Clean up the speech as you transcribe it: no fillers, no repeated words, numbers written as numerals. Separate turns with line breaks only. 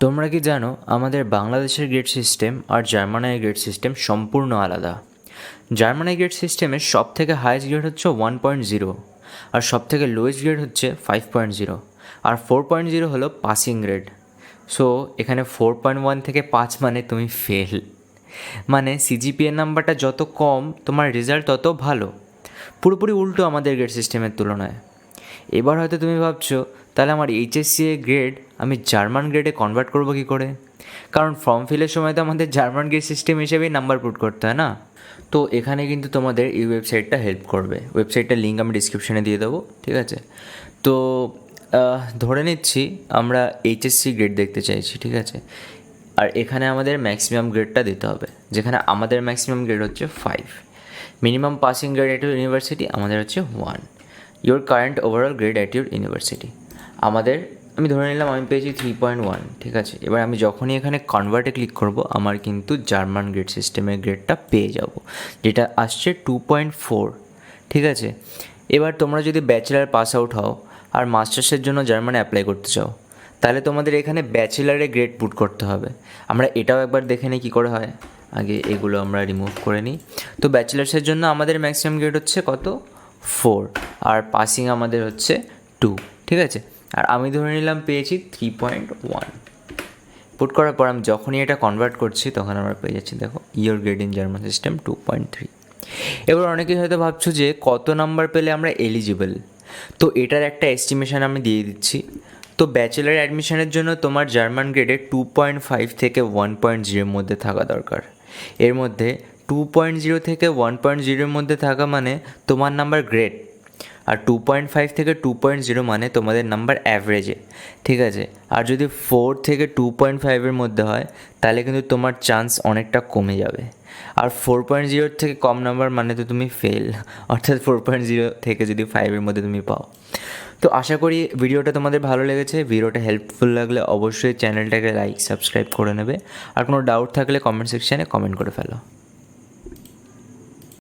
তোমরা কি জানো আমাদের বাংলাদেশের গ্রেড সিস্টেম আর জার্মানির গ্রেড সিস্টেম সম্পূর্ণ আলাদা। জার্মানির গ্রেড সিস্টেমের সব থেকে হাইয়েস্ট গ্রেড হচ্ছে 1.0 আর সব থেকে লোয়েস্ট গ্রেড হচ্ছে 5.0 আর 4.0 হলো পাসিং গ্রেড। সো এখানে 4.1 থেকে 5 মানে তুমি ফেল, মানে সিজিপিএ নাম্বারটা যত কম তোমার রেজাল্ট তত ভালো। পুরোপুরি উল্টো আমাদের গ্রেড সিস্টেমের তুলনায়। এবার হয়তো তুমি ভাবছো তাহলে আমার এইচএসসি এর গ্রেড আমি জার্মান গ্রেডে কনভার্ট করবো কী করে, কারণ ফর্ম ফিলের সময় তো আমাদের জার্মান গ্রেড সিস্টেম হিসেবেই নাম্বার পুট করতে হয় না। তো এখানে কিন্তু তোমাদের এই ওয়েবসাইটটা হেল্প করবে। ওয়েবসাইটটার লিঙ্ক আমি ডিসক্রিপশানে দিয়ে দেবো, ঠিক আছে? তো ধরে নিচ্ছি আমরা এইচএসসি গ্রেড দেখতে চাইছি, ঠিক আছে? আর এখানে আমাদের ম্যাক্সিমাম গ্রেডটা দিতে হবে, যেখানে আমাদের ম্যাক্সিমাম গ্রেড হচ্ছে 5, minimum passing grade at your university আমাদের হচ্ছে 1, your current overall grade at your university আমাদের, আমি ধরে নিলাম আমি পেয়েছি 3.1, ঠিক আছে? এবার আমি যখনই এখানে কনভার্টে ক্লিক করব আমার কিন্তু জার্মান গ্রেড সিস্টেমের গ্রেডটা পেয়ে যাব, যেটা আসছে 2.4, ঠিক আছে? এবার তোমরা যদি ব্যাচেলার পাস আউট হও আর মাস্টার্সের জন্য জার্মানে অ্যাপ্লাই করতে চাও, তাহলে তোমাদের এখানে ব্যাচেলারে গ্রেড পুট করতে হবে। আমরা এটাও একবার দেখে নিই কী করে হয়। আগে এগুলো আমরা রিমুভ করে নিই। তো ব্যাচেলার্সের জন্য আমাদের ম্যাক্সিমাম গ্রেড হচ্ছে কত? 4, আর পাসিং আমাদের হচ্ছে 2, ঠিক আছে? আর আমি ধরে নিলাম পেয়েছি 3.1। পুট করার পর আমি যখনই এটা কনভার্ট করছি তখন আমরা পেয়ে যাচ্ছি, দেখো, your grade in German system 2.3। এবার অনেকেই হয়তো ভাবছো যে কত নাম্বার পেলে আমরা এলিজিবল। তো এটার একটা এস্টিমেশন আমি দিয়ে দিচ্ছি। তো ব্যাচেলার অ্যাডমিশনের জন্য তোমার জার্মান গ্রেডে 2.5 থেকে 1.0 মধ্যে থাকা দরকার। এর মধ্যে 2.0 থেকে 1.0 মধ্যে থাকা মানে তোমার নাম্বার গ্রেড, আর 2.5 থেকে 2.0 মানে তোমাদের নাম্বার অ্যাভারেজে, ঠিক আছে? আর যদি 4 থেকে 2.5-এর মধ্যে হয় তাহলে কিন্তু তোমার চান্স অনেকটা কমে যাবে। আর 4.0 থেকে কম নাম্বার মানে তো তুমি ফেল, অর্থাৎ 4.0 থেকে যদি 5-এর মধ্যে তুমি পাও। তো আশা করি ভিডিওটা তোমাদের ভালো লেগেছে। ভিডিওটা হেল্পফুল লাগলে অবশ্যই চ্যানেলটাকে লাইক সাবস্ক্রাইব করে নেবে। আর কোনো ডাউট থাকলে কমেন্ট সেকশানে কমেন্ট করে ফেলো।